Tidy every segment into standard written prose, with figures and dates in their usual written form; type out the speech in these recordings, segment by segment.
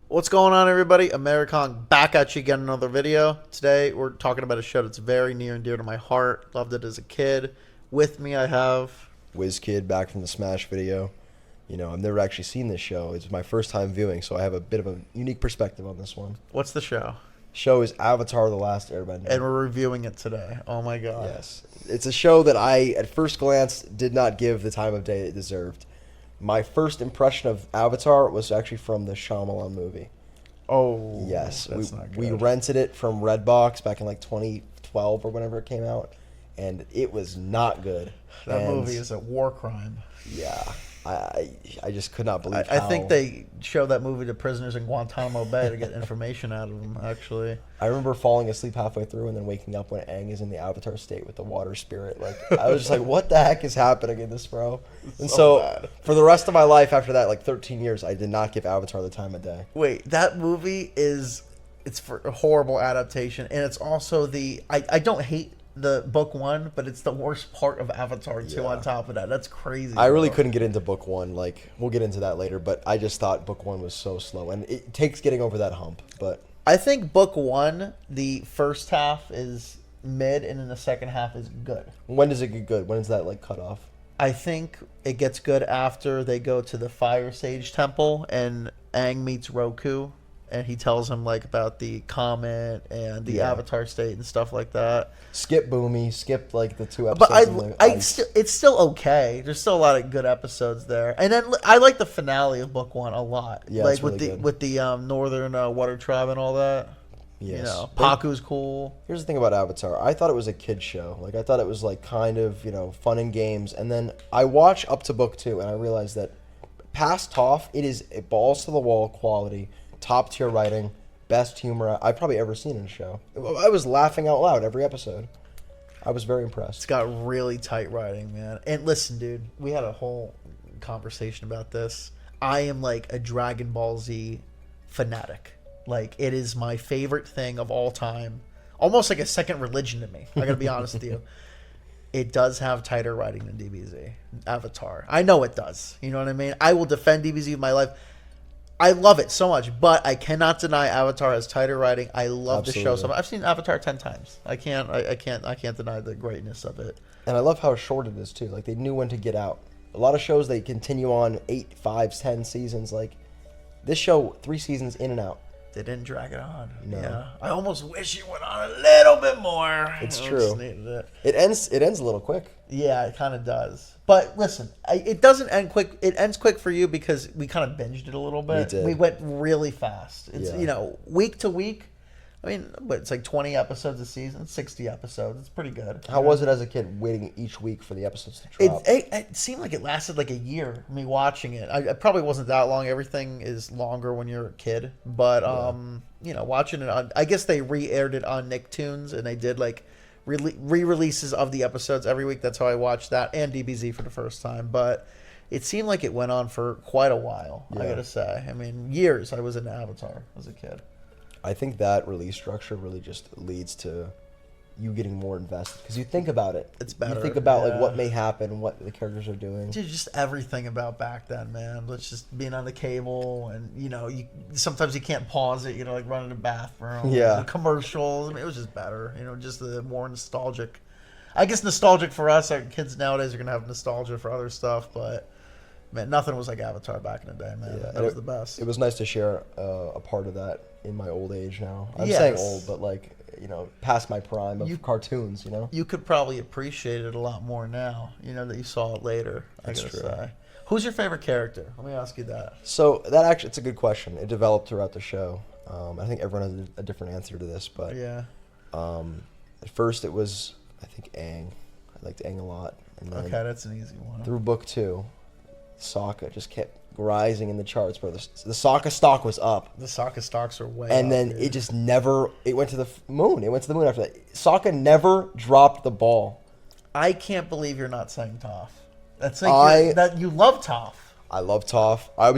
What's going on, everybody? Americon back at you again, another video. Today we're talking about a show that's very near and dear to my heart. Loved it as a kid. With me I have WizKid back from the Smash video. You know, I've never actually seen this show. It's my first time viewing, so I have a bit of a unique perspective on this one. What's the show? Show is Avatar: The Last Airbender. And we're reviewing it today. Oh my god. Yes. It's a show that I, at first glance, did not give the time of day it deserved. My first impression of Avatar was actually from the Shyamalan movie. Oh. Yes. That's not good. We rented it from Redbox back in like 2012 or whenever it came out, and it was not good. That movie is a war crime. Yeah. I just could not believe I think they show that movie to prisoners in Guantanamo Bay to get information out of them, actually. I remember falling asleep halfway through and then waking up when Aang is in the Avatar state with the water spirit. Like, I was just like, what the heck is happening in this, bro? And so for the rest of my life after that, like 13 years, I did not give Avatar the time of day. Wait, that movie it's for a horrible adaptation, and it's also I don't hate the book one, but it's the worst part of Avatar 2 on top of that. That's crazy. I really couldn't get into book one. Like, we'll get into that later, but I just thought book one was so slow, and it takes getting over that hump. But I think book one, the first half is mid, and then the second half is good. When does it get good? When is that, like, cut off? I think it gets good after they go to the Fire Sage Temple, and Aang meets Roku, and he tells him like about the comet and the Avatar state and stuff like that. Skip Boomy, skip like the 2 episodes. But it's still okay. There's still a lot of good episodes there. And then I like the finale of book one a lot. Yeah, like it's really good. with the Northern Water Tribe and all that. Yes. You know, Paku's cool. Here's the thing about Avatar. I thought it was a kid show. Like, I thought it was like kind of, you know, fun and games. And then I watched up to book 2 and I realized that past Toph, it is a balls to the wall quality. Top tier writing, best humor I've probably ever seen in a show. I was laughing out loud every episode. I was very impressed. It's got really tight writing, man. And listen, dude, we had a whole conversation about this. I am like a Dragon Ball Z fanatic. Like, it is my favorite thing of all time. Almost like a second religion to me. I gotta be honest with you. It does have tighter writing than DBZ. Avatar. I know it does. You know what I mean? I will defend DBZ with my life. I love it so much, but I cannot deny Avatar has tighter writing. I love the show so much. I've seen Avatar 10 times. I can't deny the greatness of it. And I love how short it is too. Like, they knew when to get out. A lot of shows they continue on 8, 5, 10 seasons. Like, this show 3 seasons in and out. They didn't drag it on. No. Yeah. I almost wish it went on a little bit more. It's I true. just needed it. It ends a little quick. Yeah, it kind of does. But listen, it doesn't end quick. It ends quick for you because we kind of binged it a little bit. We did. We went really fast. It's Yeah. you know, week to week. I mean, but it's like 20 episodes a season, 60 episodes. It's pretty good. How was it as a kid waiting each week for the episodes to drop? It seemed like it lasted like a year, me watching it. It probably wasn't that long. Everything is longer when you're a kid. But, you know, watching it on... I guess they re-aired it on Nicktoons, and they did, like, re-releases of the episodes every week. That's how I watched that, and DBZ for the first time. But it seemed like it went on for quite a while, I gotta say. I mean, years I was into Avatar as a kid. I think that release structure really just leads to you getting more invested because you think about it. It's better. You think about like what may happen, what the characters are doing. Dude, just everything about back then, man. Let's just being on the cable, and you know, sometimes you can't pause it. You know, like running to the bathroom. Yeah. The commercials. I mean, it was just better. You know, just the more nostalgic. I guess nostalgic for us. Our kids nowadays are gonna have nostalgia for other stuff, but man, nothing was like Avatar back in the day, man. Yeah, that was the best. It was nice to share a part of that in my old age now. I'm Yes. saying old, but like, you know, past my prime of cartoons, you know? You could probably appreciate it a lot more now, you know, that you saw it later. That's I gotta true. say. Who's your favorite character? Let me ask you that. So that actually, it's a good question. It developed throughout the show. I think everyone has a different answer to this, but Yeah. at first it was, I think, Aang. I liked Aang a lot. And then Okay, that's an easy one. through book 2, Sokka just kept rising in the charts, bro. The Sokka stock was up. The Sokka stocks are way And up, then dude. it just never, it went to the moon. It went to the moon after that. Sokka never dropped the ball. I can't believe you're not saying Toph. That's like that you love Toph. I love Toph. I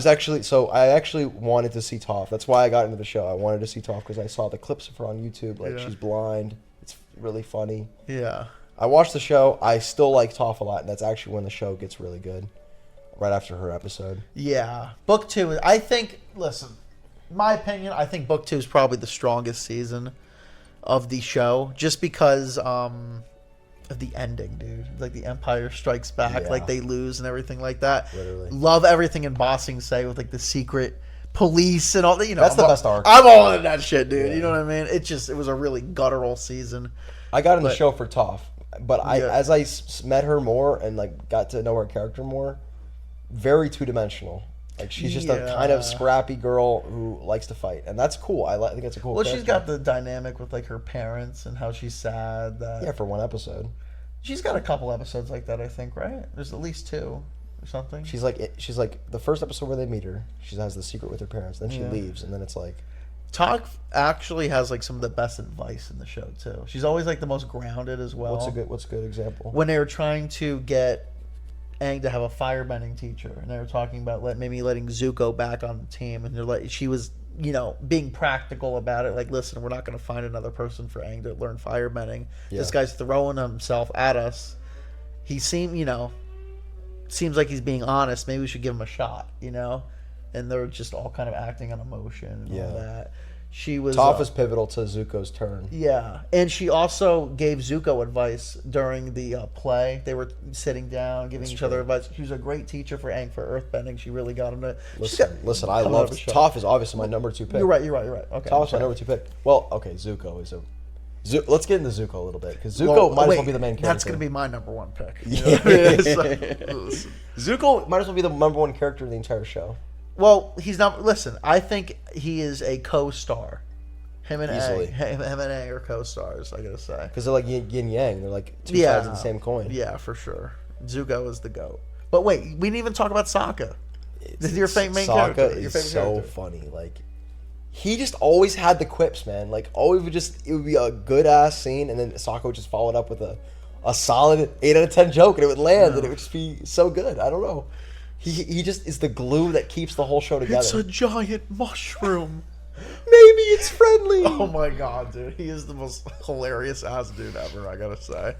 actually wanted to see Toph. That's why I got into the show. I wanted to see Toph because I saw the clips of her on YouTube. Like, she's blind. It's really funny. Yeah. I watched the show. I still like Toph a lot, and that's actually when the show gets really good. right after her episode. Yeah. Book 2, I think, listen, my opinion, I think Book 2 is probably the strongest season of the show, just because of the ending, dude. Like, the Empire Strikes Back, Yeah. like, they lose and everything like that. Literally. Love everything in Bossing Say with, like, the secret police and all that, you know. That's the best arc. I'm all in that shit, dude. Yeah. You know what I mean? It was a really guttural season. I got in the show for Toph, but Yeah. as I met her more and like got to know her character more, very two-dimensional. Like she's just a kind of scrappy girl who likes to fight, and that's cool. I think it's a cool. Well, character. she's got the dynamic with like her parents and how she's sad. That for one episode. she's got a couple episodes like that, I think. Right? There's at least 2 or something. She's like the first episode where they meet her. She has the secret with her parents. Then she leaves, and then it's like. Talk actually has like some of the best advice in the show too. She's always like the most grounded as well. What's a good example? When they were trying to get Aang to have a firebending teacher, and they were talking about maybe letting Zuko back on the team, and they're like, she was, you know, being practical about it. Like, listen, we're not going to find another person for Aang to learn firebending. Yeah. This guy's throwing himself at us. He seems like he's being honest. Maybe we should give him a shot, you know? And they're just all kind of acting on emotion and all that. She was Toph is pivotal to Zuko's turn. Yeah, and she also gave Zuko advice during the play. They were sitting down, giving each other advice. She was a great teacher for Aang for earthbending. She really got him to Listen. I love Toph. Is obviously my number 2 pick. You're right. Okay, Toph's my number 2 pick. Well, okay, Zuko is a. Let's get into Zuko a little bit because Zuko might as well be the main character. That's going to be my number 1 pick. Zuko might as well be the number 1 character in the entire show. Well, he's not. Listen, I think he is a co-star. Him and Aang are co-stars. I gotta say, because they're like yin yang. They're like two sides of the same coin. Yeah, for sure. Zuko is the GOAT. But wait, we didn't even talk about Sokka. This is your main character. Sokka is so funny. Like he just always had the quips, man. Like always it would be a good ass scene, and then Sokka would just follow it up with a solid 8 out of 10 joke, and it would land, and it would just be so good. I don't know. He just is the glue that keeps the whole show together. It's a giant mushroom. Maybe it's friendly. Oh my god, dude. He is the most hilarious ass dude ever, I gotta say.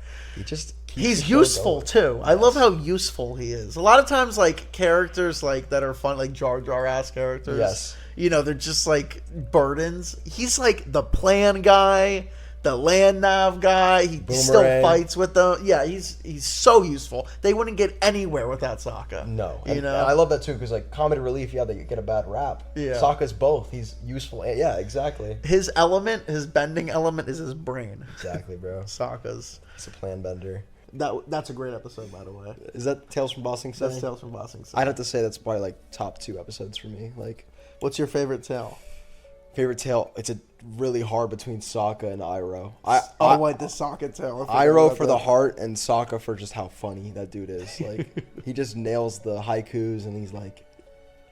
He's useful too. I love how useful he is. A lot of times like characters like that are fun, like Jar Jar ass characters. Yes. You know, they're just like burdens. He's like the plan guy, the land nav guy. He still fights with them. Yeah, he's so useful. They wouldn't get anywhere without Sokka. No, you know, and I love that too because like comedy relief, they get a bad rap. Yeah, Sokka's both. He's useful. Yeah, exactly. His bending element is his brain. Exactly, bro. Sokka's. It's a plan bender. That's a great episode, by the way. Is that Tales from Bossing Say? That's Tales from Bossing Say. I'd have to say that's probably like top 2 episodes for me. Like, what's your favorite tale? Favorite tale? It's a really hard between Sokka and Iroh. I like the Sokka tale. Iroh for the heart and Sokka for just how funny that dude is. Like he just nails the haikus, and he's like,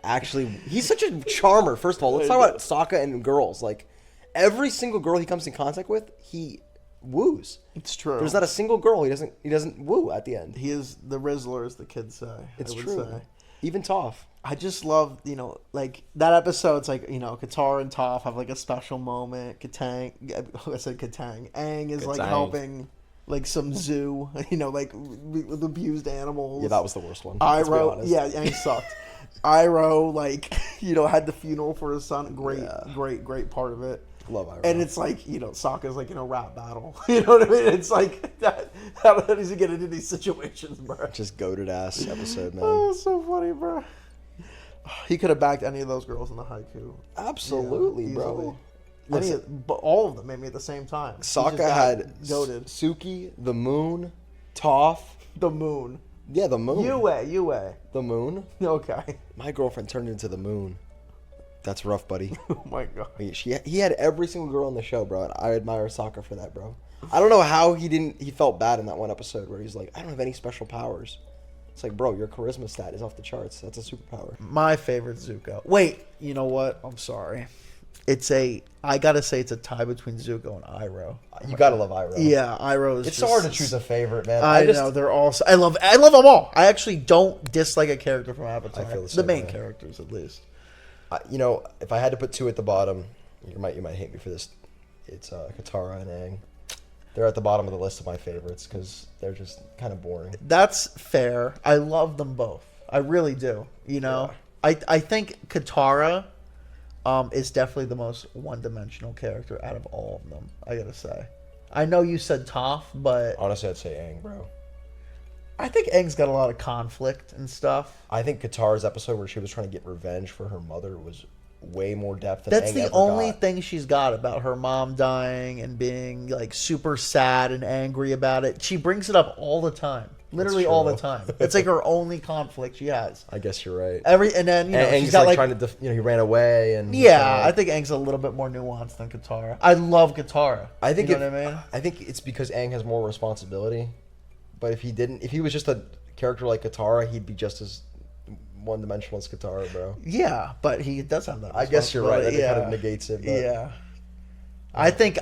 actually, he's such a charmer. First of all, let's talk about Sokka and girls. Like every single girl he comes in contact with, he woos. It's true. There's not a single girl he doesn't woo at the end. He is the Rizzler, as the kids say. It's true. Even Toph. I just love, like that episode. It's like, Katara and Toph have like a special moment. Katang, I said Katang. Aang is like helping like some zoo, like with abused animals. Yeah, that was the worst one. Iroh, yeah, Aang sucked. Iroh, like, had the funeral for his son. Great part of it. Love Iroh. And it's like, Sokka's like in a rap battle. You know what I mean? It's like, how does he get into these situations, bro? Just goated ass episode, man. Oh, so funny, bro. He could have backed any of those girls in the haiku. Absolutely, bro. But all of them, maybe at the same time. Sokka had goated. Suki, the moon, Toph. The moon. Yeah, the moon. Yue. The moon? Okay. My girlfriend turned into the moon. That's rough, buddy. Oh my god. He had every single girl on the show, bro. I admire Sokka for that, bro. I don't know how he felt bad in that one episode where he's like, I don't have any special powers. It's like, bro, your charisma stat is off the charts. That's a superpower. My favorite Zuko. Wait, you know what? I'm sorry. I gotta say it's a tie between Zuko and Iroh. You gotta love Iroh. Yeah, Iroh is. It's so hard to choose a favorite, man. I know they're all. I love them all. I actually don't dislike a character from Avatar. I feel the main characters, at least. If I had to put 2 at the bottom, you might hate me for this. It's Katara and Aang. They're at the bottom of the list of my favorites because they're just kind of boring. That's fair. I love them both. I really do. You know, I think Katara is definitely the most one-dimensional character out of all of them. I gotta say. I know you said Toph, but Honestly, I'd say Aang, bro. I think Aang's got a lot of conflict and stuff. I think Katara's episode where she was trying to get revenge for her mother was way more depth than That's Aang the ever only got. thing she's got about her mom dying and being like super sad and angry about it. She brings it up all the time. Literally all the true. time. It's like her only conflict she has. I guess you're right. And then And she's Aang's got like trying to, he ran away and yeah, I think Aang's a little bit more nuanced than Katara. I love Katara. I think you know what I mean. I think it's because Aang has more responsibility. But if he was just a character like Katara, he'd be just as one-dimensional as Katara, bro. Yeah, but he does have that. I guess you're right. That responsibility. kind of negates it. But Yeah. I think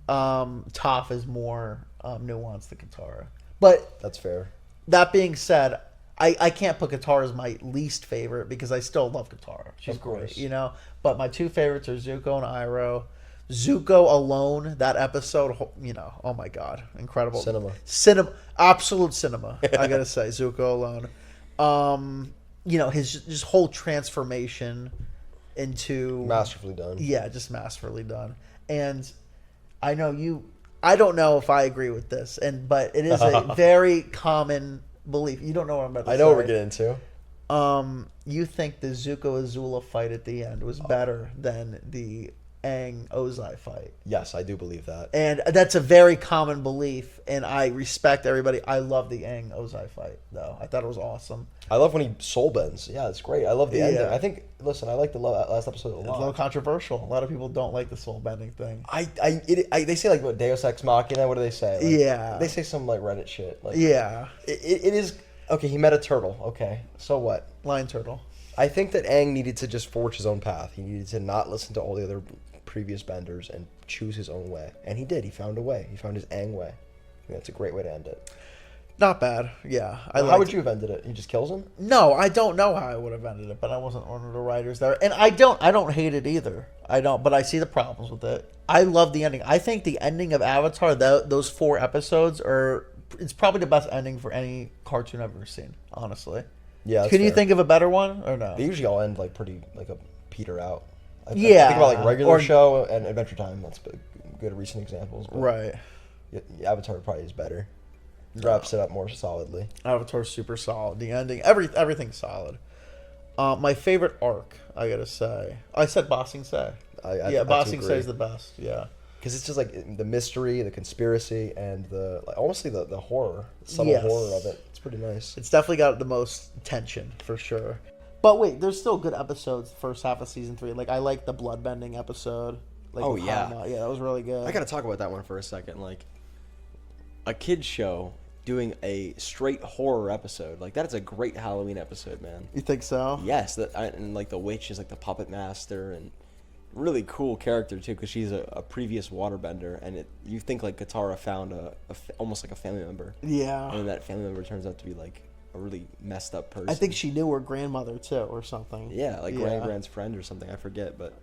Toph is more nuanced than Katara. But that's fair. that being said, I can't put Katara as my least favorite because I still love Katara. She's Of course. great, But my two favorites are Zuko and Iroh. Zuko alone, that episode, oh my god, incredible. Cinema, absolute cinema. I gotta say, Zuko alone. His whole transformation into Masterfully done. Yeah, just masterfully done. And I don't know if I agree with this, but it is a very common belief. You don't know what I'm about to say. I know what we're getting into. You think the Zuko Azula fight at the end was better than the Aang Ozai fight? Yes, I do believe that. And that's a very common belief, and I respect everybody. I love the Aang Ozai fight, though. I thought it was awesome. I love when he soul bends. Yeah, it's great. I love the ending. Yeah. I think. Listen, I like the last episode a lot. It's a little controversial. A lot of people don't like the soul bending thing. They say like what Deus Ex Machina. What do they say? Like, Yeah. They say some like Reddit shit. Like, Yeah. It is okay. He met a turtle. Okay, so what? Lion turtle. I think that Aang needed to just forge his own path. He needed to not listen to all the other previous benders and choose his own way. And he did. He found a way. He found his Aang way. I think that's a great way to end it. Not bad. Yeah. How would you have ended it? He just kills him? No, I don't know how I would have ended it, but I wasn't one of the writers there. And I don't hate it either. I don't, but I see the problems with it. I love the ending. I think the ending of Avatar, those 4 episodes it's probably the best ending for any cartoon I've ever seen, honestly. Yeah. That's Can you fair. think of a better one or no? They usually all end like pretty like a peter out. I think Yeah. about like regular Or- show and Adventure Time. That's good recent examples. But Right. Avatar probably is better. Wraps it up more solidly. Avatar's super solid. The ending, everything's solid. My favorite arc, I gotta say. I said Ba Sing Se. Ba Sing Se is the best. Yeah. Because it's just like the mystery, the conspiracy, and honestly the horror, the subtle horror of it. It's pretty nice. It's definitely got the most tension for sure. But wait, there's still good episodes. The first half of season 3, like I like the bloodbending episode. Like, Oh, with yeah. Hama. Yeah, that was really good. I gotta talk about that one for a second. Like, a kid's show doing a straight horror episode. Like, that is a great Halloween episode, man. You think so? Yes, and like the witch is like the puppet master, and really cool character too, because she's a previous waterbender, and you think like Katara found almost like a family member, Yeah. and then that family member turns out to be like a really messed up person. I think she knew her grandmother too, or something. Yeah, like Grand's friend or something. I forget, but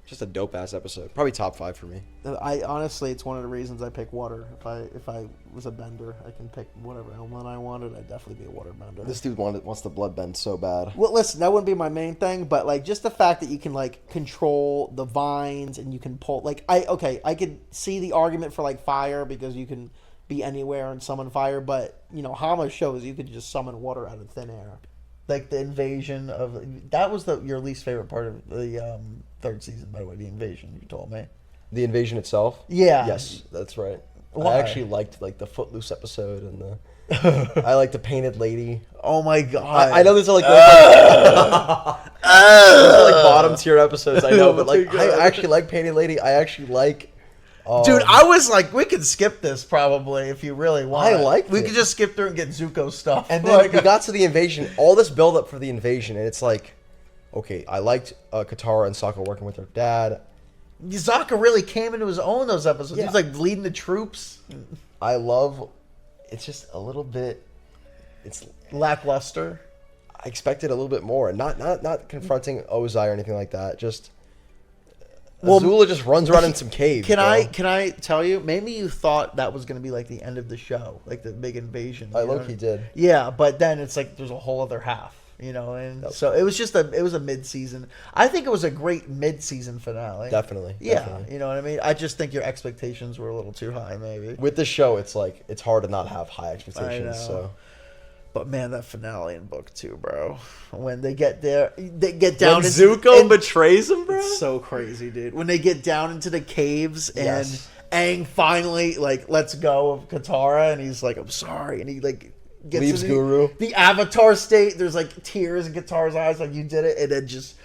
just a dope ass episode. Probably top 5 for me. I honestly, it's one of the reasons I pick water. If I was a bender, I can pick whatever element I wanted. I'd definitely be a water bender. This dude wants the blood bend so bad. Well, listen, that wouldn't be my main thing, but like just the fact that you can like control the vines and you can pull, like I could see the argument for like fire because you can be anywhere and summon fire, but Hama shows you could just summon water out of thin air. Like the invasion of that was your least favorite part of the 3rd season, by the way. The invasion, you told me. The invasion itself? Yeah. Yes, that's right. Why? I actually liked like the Footloose episode and the I like the Painted Lady. Oh my god! I know these are like those are like bottom tier episodes. I know, but like Oh my God. I actually like Painted Lady. I actually like. Dude, I was like, we could skip this probably if you really want. I liked We it. could just skip through and get Zuko stuff. And then we got to the invasion. All this build up for the invasion, and it's like, okay, I liked Katara and Sokka working with her dad. Sokka really came into his own those episodes. Yeah. He was like leading the troops. I love. It's just a little bit. It's. Lackluster. I expected a little bit more, not confronting Ozai or anything like that. Just Well, Azula just runs around in some caves. Can bro. I tell you? Maybe you thought that was going to be like the end of the show, like the big invasion. I you know? low-key did. Yeah, but then it's like there's a whole other half, you know, and so it was just a mid-season. I think it was a great mid-season finale. Definitely. Yeah, definitely. you know what I mean. I just think your expectations were a little too high, maybe. With the show, it's like it's hard to not have high expectations. know. So But man, that finale in book 2, bro. When they get there, they get down. When Zuko betrays him, bro. It's so crazy, dude. When they get down into the caves and Yes. Aang finally like lets go of Katara and he's like, "I'm sorry," and he like gets Leaves into Guru. the Avatar state. There's like tears in Katara's eyes, like you did it, and then just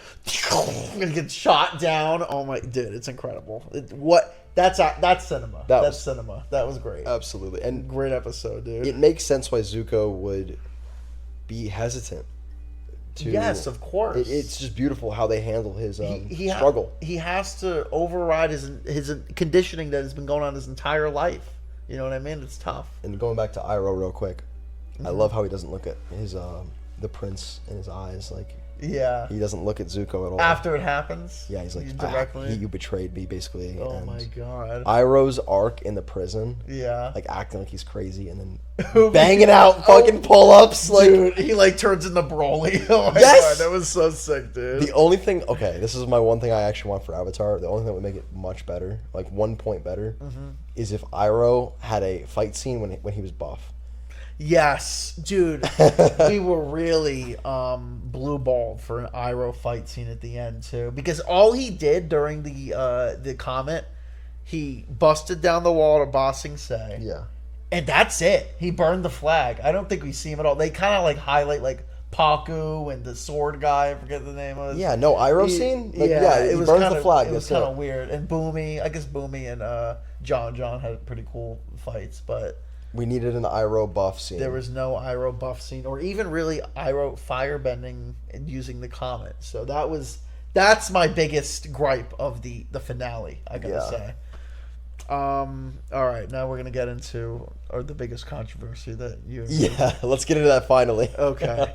and gets shot down. Oh my, dude, it's incredible. That's cinema. That's cinema. That was great. absolutely, and Great episode, dude. it makes sense why Zuko would be hesitant. Yes, of course. It's just beautiful how they handle his He struggle. He has to override his conditioning that has been going on his entire life. You know what I mean? It's tough. And going back to Iroh real quick, I Mm-hmm. love how he doesn't look at his the prince in his eyes. Like Yeah. he doesn't look at Zuko at all. After it happens. yeah, he's like, directly. you betrayed me, basically. Oh and my god. Iroh's arc in the prison, Yeah. like acting like he's crazy and then banging out fucking pull-ups. Like Dude, he like turns into Broly. Oh my Yes! god, that was so sick, dude. the only thing, okay, this is my one thing I actually want for Avatar. The only thing that would make it much better, like 1 point better, is if Iroh had a fight scene when he was buff. Yes, dude. We were really blue balled for an Iroh fight scene at the end too, because all he did during the comet, he busted down the wall to Ba Sing Se, Yeah. and that's it. He burned the flag. I don't think we see him at all. They kind of like highlight like Paku and the sword guy. I forget the name of it. Yeah, no Iroh scene? Like, yeah, he burns kinda, the flag. It was that's kind of weird. And Boomy, I guess Boomy and John had pretty cool fights, but We needed an Iroh buff scene. there was no Iroh buff scene or even really Iroh firebending and using the comet. So that's my biggest gripe of the finale, I gotta Yeah. say. All right, now we're gonna get into the biggest controversy that you. Yeah, let's get into that finally. Okay.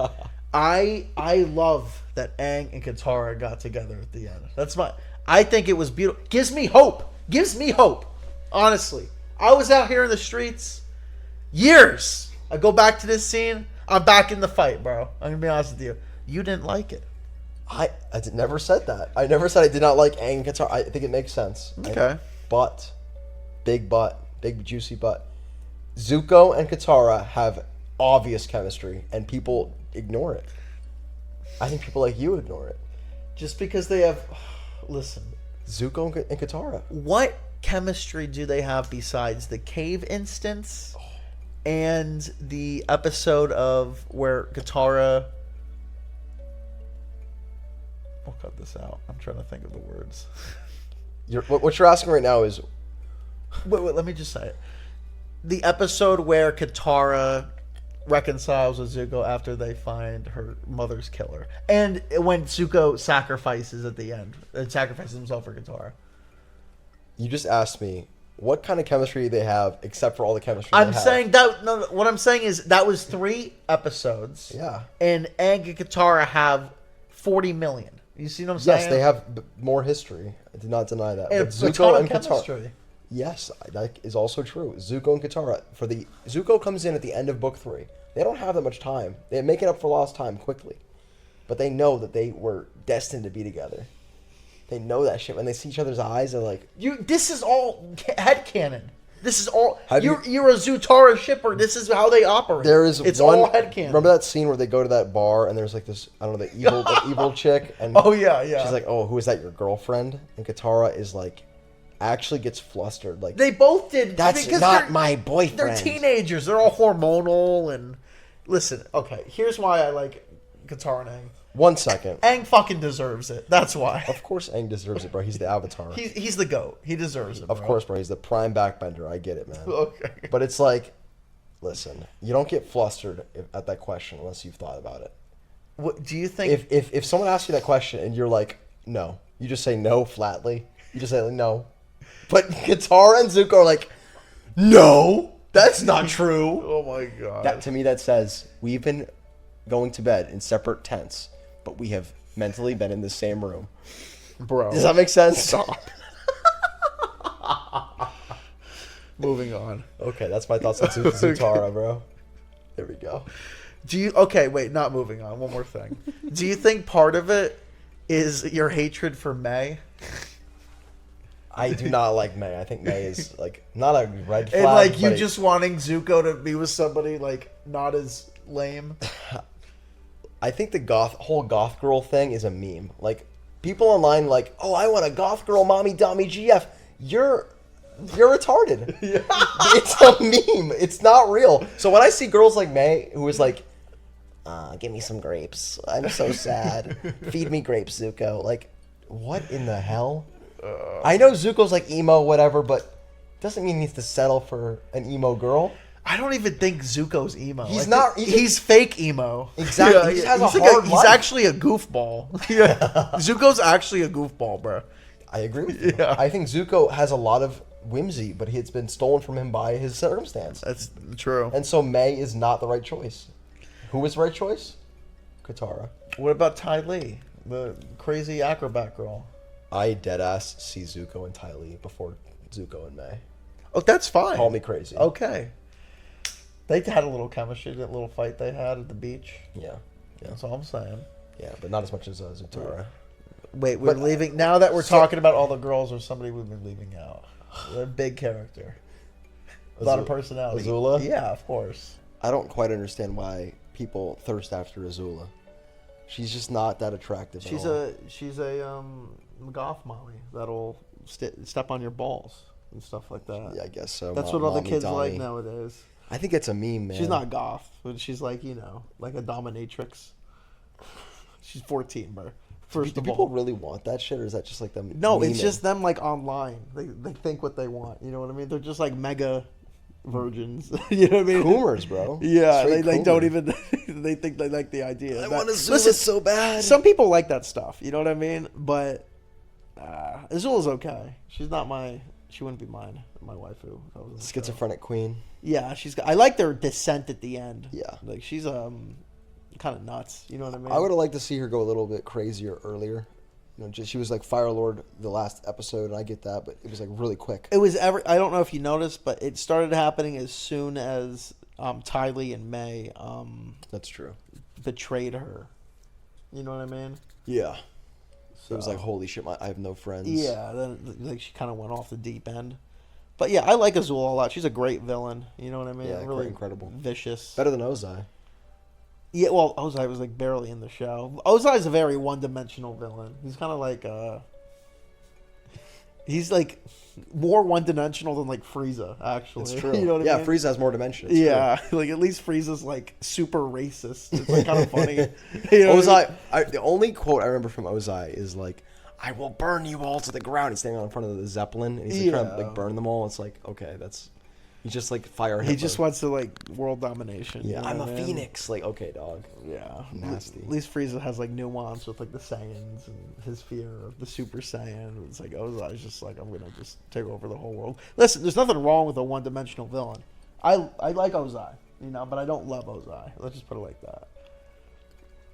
I love that Aang and Katara got together at the end. I think it was beautiful. Gives me hope. Honestly. I was out here in the streets years. I go back to this scene. I'm back in the fight, bro. I'm gonna be honest with you. You didn't like it. Never said that. I never said I did not like Aang and Katara. I think it makes sense. Okay. But, big juicy butt. Zuko and Katara have obvious chemistry, and people ignore it. I think people like you ignore it. Just because they have listen. Zuko and Katara. What chemistry do they have besides the cave instance and the episode of where Katara... We'll cut this out. I'm trying to think of the words. What you're asking right now is, Wait, let me just say it. The episode where Katara reconciles with Zuko after they find her mother's killer. And when Zuko sacrifices at the end. Sacrifices himself for Katara. you just asked me, what kind of chemistry do they have except for all the chemistry I'm they have? saying that... No, what I'm saying is that was 3 episodes. Yeah. And Aang and Katara have 40 million. You see what I'm saying? Yes, they have more history. I did not deny that. And But a ton Zuko of and Katara... chemistry. Yes, that is also true. Zuko and Katara. Zuko comes in at the end of book 3. They don't have that much time. They make it up for lost time quickly. But they know that they were destined to be together. They know that shit. When they see each other's eyes, they're like... This is all headcanon. This is all... Have You're a Zutara shipper. This is how they operate. There is it's one... all headcanon. Remember that scene where they go to that bar and there's like this, I don't know, the evil chick? And Oh, yeah. she's like, oh, who is that, your girlfriend? And Katara is like... actually gets flustered. Like, They both did. that's because not they're- my boyfriend. They're teenagers. They're all hormonal and... Listen, okay, here's why I like Katara and Aang. 1 second. Aang fucking deserves it. That's why. Of course Aang deserves it, bro. He's the Avatar. He's the GOAT. He deserves it, Of bro. course, bro. He's the prime backbender. I get it, man. Okay. But it's like, listen, you don't get flustered at that question unless you've thought about it. What, do you think... If someone asks you that question and you're like, no, you just say no flatly. You just say like, no. But Katara and Zuko are like, no, that's not true. Oh, my God. That to me, that says we've been going to bed in separate tents, but we have mentally been in the same room. Bro. Does that make sense? Stop. Moving on. Okay, that's my thoughts on Zutara, bro. There we go. Okay, wait, not moving on. One more thing. Do you think part of it is your hatred for May? I do not like May. I think May is like not a red flag. And like you but just wanting Zuko to be with somebody like not as lame? I think the whole goth girl thing is a meme. Like people online like, "Oh, I want a goth girl mommy dummy GF." You're retarded. Yeah. It's a meme. It's not real. So when I see girls like May who is like, give me some grapes. I'm so sad. Feed me grapes, Zuko. Like, what in the hell? I know Zuko's like emo, whatever, but doesn't mean he needs to settle for an emo girl. I don't even think Zuko's emo. He's not. He's fake emo. Exactly. He just has a he's hard he's life. actually a goofball. Yeah. Zuko's actually a goofball, bro. I agree with you. Yeah. I think Zuko has a lot of whimsy, but it's been stolen from him by his circumstance. That's true. And so May is not the right choice. Who is the right choice? Katara. What about Ty Lee, the crazy acrobat girl? I deadass see Zuko and Ty Lee before Zuko and May. Oh, that's fine. Call me crazy. Okay. They had a little chemistry, that little fight they had at the beach. Yeah. That's all I'm saying. Yeah, but not as much as Zutara. Wait, we're leaving now that we're talking about all the girls, or somebody we've been leaving out. They're a big character, a lot of personality. Azula? Yeah, of course. I don't quite understand why people thirst after Azula. She's just not that attractive. She's at all. she's a goth mommy that'll step on your balls and stuff like that. Yeah, I guess so. That's what all the Mommy kids Donnie. like nowadays. I think it's a meme, man. She's not goth, but she's like, like a dominatrix. She's 14, bro. First Do of people all, really want that shit, or is that just like them? no, it's memeing? just them like online. They think what they want. You know what I mean? They're just like mega virgins. You know what I mean? Coomers, bro. Yeah, Straight they don't coomer. even. They think they like the idea. I That- want Azula Listen, so bad. some people like that stuff. You know what I mean? But Azula's okay. She's not my. She wouldn't be mine. My waifu. if I was in the show. Schizophrenic queen. Yeah, she's. I like their descent at the end. Yeah. like she's kind of nuts. You know what I mean? I would have liked to see her go a little bit crazier earlier. She was like Fire Lord the last episode, and I get that, but it was like really quick. It was I don't know if you noticed, but it started happening as soon as Ty Lee and May That's true. betrayed her. You know what I mean? Yeah. So, It was like, holy shit, I have no friends. yeah, then like she kind of went off the deep end. But yeah, I like Azula a lot. She's a great villain. You know what I mean? Yeah, really great, incredible. vicious. Better than Ozai. Yeah, well, Ozai was like barely in the show. Ozai's a very one-dimensional villain. He's kind of like he's like more one-dimensional than like Frieza, actually. It's true. You know what yeah, I mean? Frieza has more dimension. It's Yeah, like at least Frieza's like super racist. It's like kind of funny. You know what I mean? Ozai, the only quote I remember from Ozai is like, "I will burn you all to the ground." He's standing in front of the Zeppelin, and he's like trying to like burn them all. It's like, okay, he's just like fire Hitler. He just wants to like world domination. Yeah, you know I'm what a I mean? phoenix. Like, okay, dog. Yeah, Nasty. At least Frieza has like nuance with like the Saiyans and his fear of the Super Saiyan. It's like Ozai's just like, I'm gonna just take over the whole world. Listen, there's nothing wrong with a one-dimensional villain. I like Ozai, but I don't love Ozai. Let's just put it like that.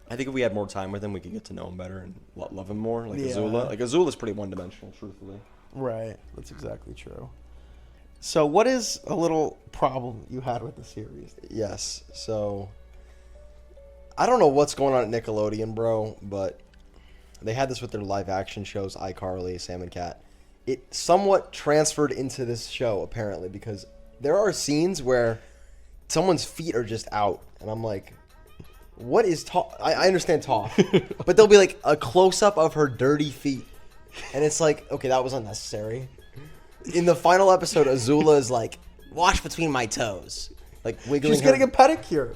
I think if we had more time with him, we could get to know him better and love him more. Like Yeah. Azula. Like Azula's pretty one-dimensional, truthfully. Right, that's exactly true. So, what is a little problem you had with the series? Yes. So, I don't know what's going on at Nickelodeon, bro, but they had this with their live-action shows, iCarly, Sam and Cat. It somewhat transferred into this show, apparently, because there are scenes where someone's feet are just out, and I'm like, what is Toph? I understand Toph, but there'll be like a close-up of her dirty feet, and it's like, okay, that was unnecessary. In the final episode, Azula is like, wash between my toes. Like, wiggling She's getting her... a pedicure.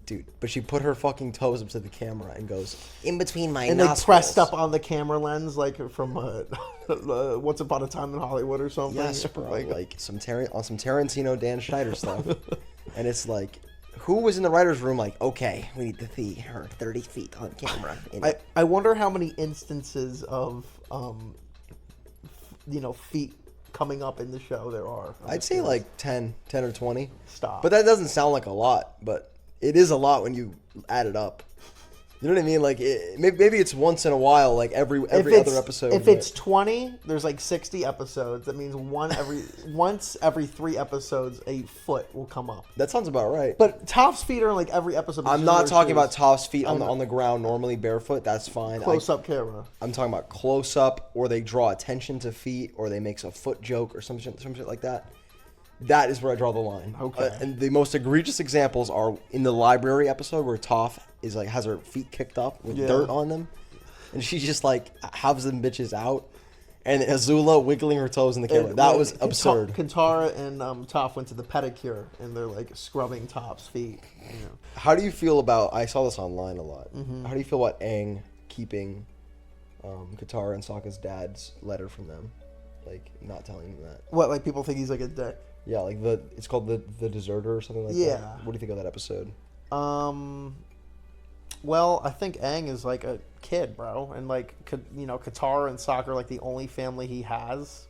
Dude, but she put her fucking toes up to the camera and goes, in between my And nostrils. they pressed up on the camera lens, like from Once Upon a Time in Hollywood or something. Yes, bro. Like some Tarantino, Dan Schneider stuff. And it's like, who was in the writer's room like, okay, we need to see her 30 feet on camera. I wonder how many instances of, feet coming up in the show there are. I'd say like 10 or 20. Stop. But that doesn't sound like a lot, but it is a lot when you add it up. You know what I mean? Like maybe it's once in a while, like every other episode. If it's 20, there's like 60 episodes. That means once every 3 episodes, a foot will come up. That sounds about right. But Toph's feet are in like every episode. I'm not talking about Toph's feet on the ground normally barefoot. That's fine. Close up camera. I'm talking about close up, or they draw attention to feet, or they make a foot joke or some shit like that. That is where I draw the line. Okay. And the most egregious examples are in the library episode where Toph is like has her feet kicked up with dirt on them, and she just like halves them bitches out, and Azula wiggling her toes in the camera. That was absurd. Katara and Toph went to the pedicure, and they're like scrubbing Toph's feet. You know. How do you feel about? I saw this online a lot. Mm-hmm. How do you feel about Aang keeping Katara and Sokka's dad's letter from them, like not telling them that? What, like people think he's like a dick? Yeah, like it's called the Deserter or something like that. Yeah. What do you think of that episode? Well, I think Aang is like a kid, bro, and like Katara and Sokka are like the only family he has,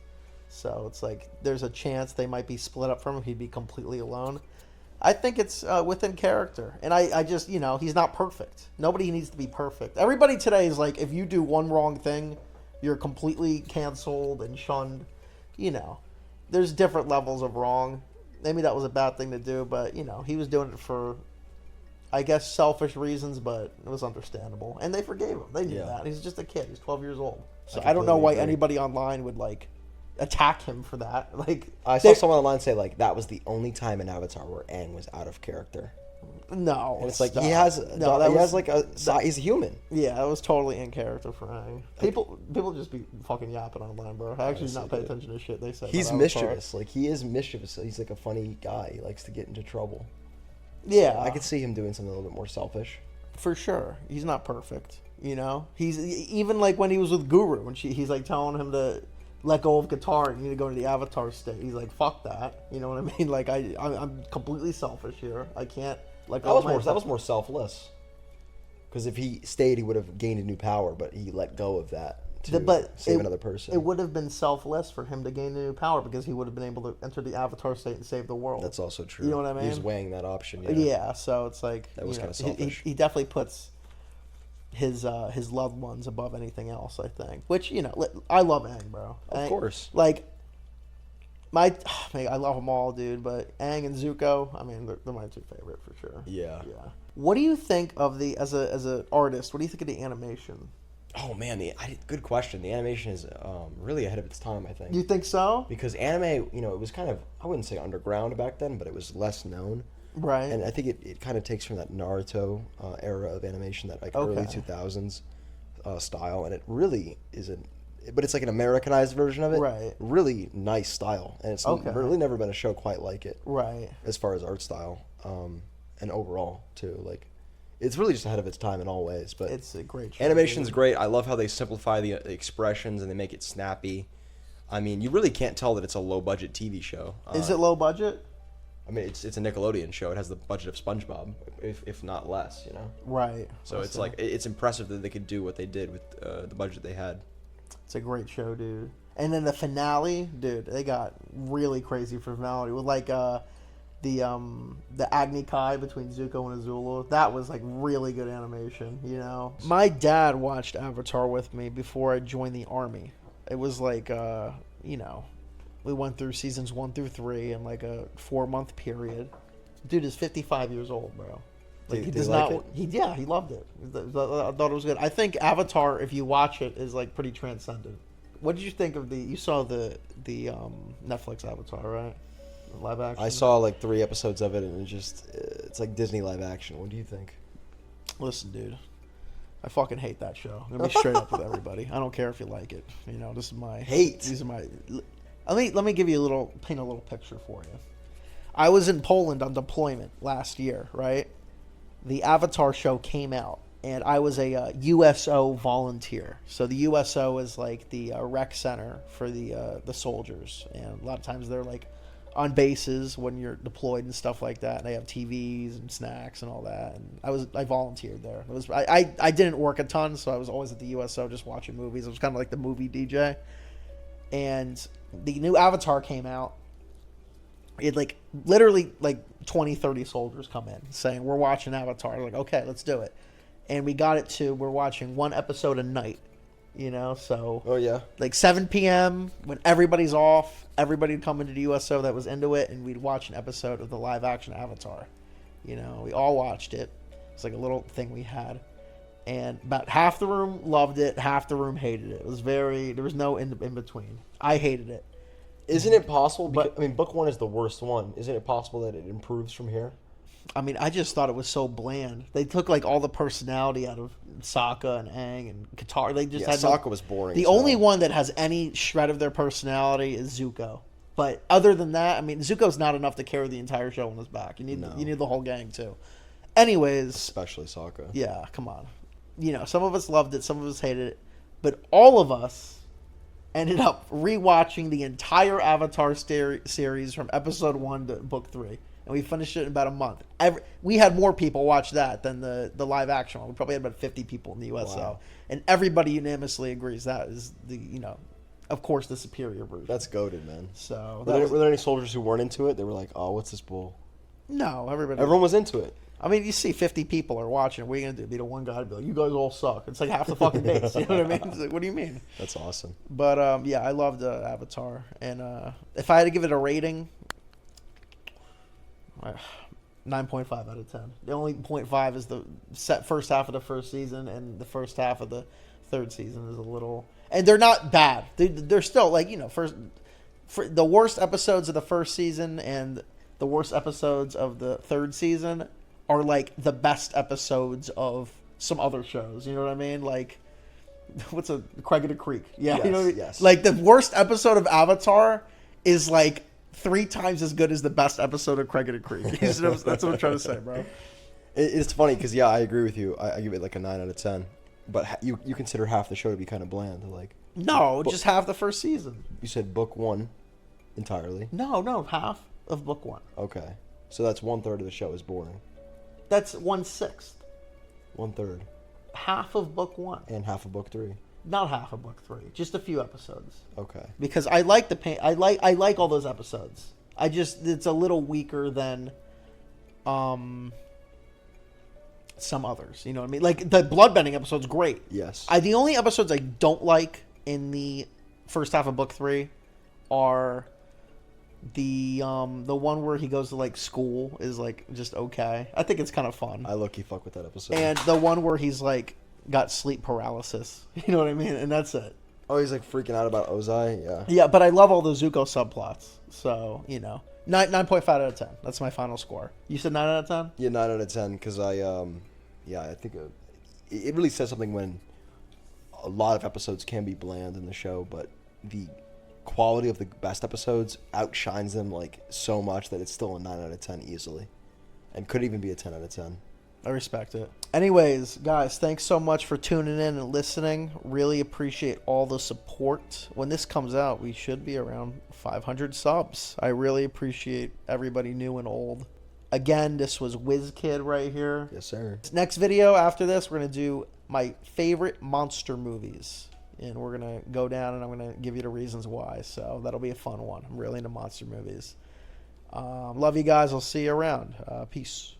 so it's like there's a chance they might be split up from him. He'd be completely alone. I think it's within character, and I just he's not perfect. Nobody needs to be perfect. Everybody today is like, if you do one wrong thing, you're completely canceled and shunned. There's different levels of wrong. Maybe that was a bad thing to do, but he was doing it for, I guess, selfish reasons, but it was understandable. And they forgave him. They knew that. He's just a kid. He's 12 years old. So I don't know why anybody online would like attack him for that. Like, I saw someone online say like that was the only time in Avatar where Aang was out of character. No, and it's like he has he's a human. Yeah, that was totally in character for Aang. People just be fucking yapping online, bro. I actually not pay attention to shit they say. He's mischievous. Like he is mischievous. He's like a funny guy. He likes to get into trouble. Yeah, so I could see him doing something a little bit more selfish. For sure, he's not perfect. He's even like when he was with Guru, when he's like telling him to let go of Katara and you need to go into the Avatar state. He's like, fuck that. You know what I mean? Like I'm completely selfish here. I can't. Like that was more selfless. Because if he stayed, he would have gained a new power, but he let go of that to save another person. It would have been selfless for him to gain a new power because he would have been able to enter the Avatar state and save the world. That's also true. You know what I mean? He was weighing that option. Yeah. So it's like that was kind of selfish. He definitely puts his loved ones above anything else. I think. Which I love Aang, bro. Of course. Like. I love them all, dude, but Aang and Zuko, I mean, they're my 2 favorite for sure. Yeah. What do you think of as an artist? What do you think of the animation? Oh man, good question. The animation is really ahead of its time, I think. You think so? Because anime, it was kind of, I wouldn't say underground back then, but it was less known. Right. And I think it kind of takes from that Naruto era of animation, that early 2000s style, and it really is but it's like an Americanized version of it. Right. Really nice style. And it's really never been a show quite like it. Right. As far as art style. And overall, too. Like, it's really just ahead of its time in all ways. But it's a great show. Animation's great. I love how they simplify the expressions and they make it snappy. I mean, you really can't tell that it's a low-budget TV show. Is it low budget? I mean, it's a Nickelodeon show. It has the budget of SpongeBob, if not less, Right. So it's like, it's impressive that they could do what they did with the budget they had. It's a great show, dude. And then the finale, dude, they got really crazy for finale with like the Agni Kai between Zuko and Azula. That was like really good animation, My dad watched Avatar with me before I joined the army. It was like we went through seasons 1 through 3 in like a 4-month period. Dude is 55 years old, bro. Like he does not. He loved it. I thought it was good. I think Avatar, if you watch it, is like pretty transcendent. What did you think of you saw the Netflix Avatar, right? The live action. I saw like 3 episodes of it, and it's like Disney live action. What do you think? Listen, dude, I fucking hate that show. I'm gonna be straight up with everybody. I don't care if you like it. This is my hate. These are my. Let me give you paint a little picture for you. I was in Poland on deployment last year, right? The Avatar show came out, and I was a USO volunteer. So the USO is like the rec center for the soldiers, and a lot of times they're like on bases when you're deployed and stuff like that. And they have TVs and snacks and all that. And I volunteered there. I didn't work a ton, so I was always at the USO just watching movies. I was kind of like the movie DJ. And the new Avatar came out. It like literally like 20, 30 soldiers come in saying, we're watching Avatar. Like, okay, let's do it. and we got it to we're watching one episode a night. So Oh yeah. like 7 p.m. when everybody's off, everybody'd come into the USO that was into it, and we'd watch an episode of the live action Avatar. We all watched it. It's like a little thing we had, and about half the room loved it, half the room hated it. It was there was no in between. I hated it. Isn't it possible? But- I mean, book one is the worst one. Isn't it possible that it improves from here? I mean, I just thought it was so bland. They took like all the personality out of Sokka and Aang and Katara. They just Yeah, had Sokka was boring. The as only hell. one that has any shred of their personality is Zuko. But other than that, I mean, Zuko's not enough to carry the entire show on his back. You need the whole gang too. Anyways, especially Sokka. yeah, come on. Some of us loved it, some of us hated it, but all of us ended up rewatching the entire Avatar series from episode 1 to book 3. And we finished it in about a month. We had more people watch that than the live action one. We probably had about 50 people in the USO. Wow. And everybody unanimously agrees that is of course, the superior version. That's goated, man. So Were there any soldiers who weren't into it? They were like, "Oh, what's this bull?" no, Everyone was into it. I mean, you see 50 people are watching. What are you going to do? Be the one guy to be like, you guys all suck. It's like half the fucking base. You know what I mean? It's like, what do you mean? That's awesome. But, yeah, I loved Avatar. And if I had to give it a rating, 9.5 out of 10. The only 0.5 is the first half of the first season, and the first half of the third season is a little... And they're not bad. They're still, like, for the worst episodes of the first season and the worst episodes of the third season are like the best episodes of some other shows. You know what I mean? Like, what's Craig of the Creek? Yeah, Yes, yes. Like the worst episode of Avatar is like 3 times as good as the best episode of Craig of the Creek. That's what I'm trying to say, bro. It's funny because yeah, I agree with you. I give it like a 9 out of 10. But you consider half the show to be kind of bland. Like No, just half the first season. you said, book 1 entirely. No, half of book 1. Okay, so that's 1/3 of the show is boring. That's 1/6. 1/3 Half of book 1. and half of book 3. Not half of book 3. Just a few episodes. Okay. Because I like the paint. I like all those episodes. It's a little weaker than some others. You know what I mean? Like the bloodbending episode's great. Yes. The only episodes I don't like in the first half of book 3 are the one where he goes to like school is like just okay. I think it's kind of fun. I low-key fuck with that episode. And the one where he's like got sleep paralysis. You know what I mean? And that's it. oh, he's like freaking out about Ozai. Yeah. Yeah, but I love all the Zuko subplots. So, 9.5 out of 10. That's my final score. You said 9 out of 10? Yeah, 9 out of 10 because I think it really says something when a lot of episodes can be bland in the show, but the quality of the best episodes outshines them like so much that it's still a 9 out of 10 easily, and could even be a 10 out of 10. I respect it. Anyways, guys, thanks so much for tuning in and listening. Really appreciate all the support. When this comes out, we should be around 500 subs. I really appreciate everybody new and old. Again, this was WizKid right here. Yes, sir. Next video after this, we're going to do my favorite monster movies. And we're going to go down and I'm going to give you the reasons why. So that'll be a fun one. I'm really into monster movies. Love you guys. I'll see you around. Peace.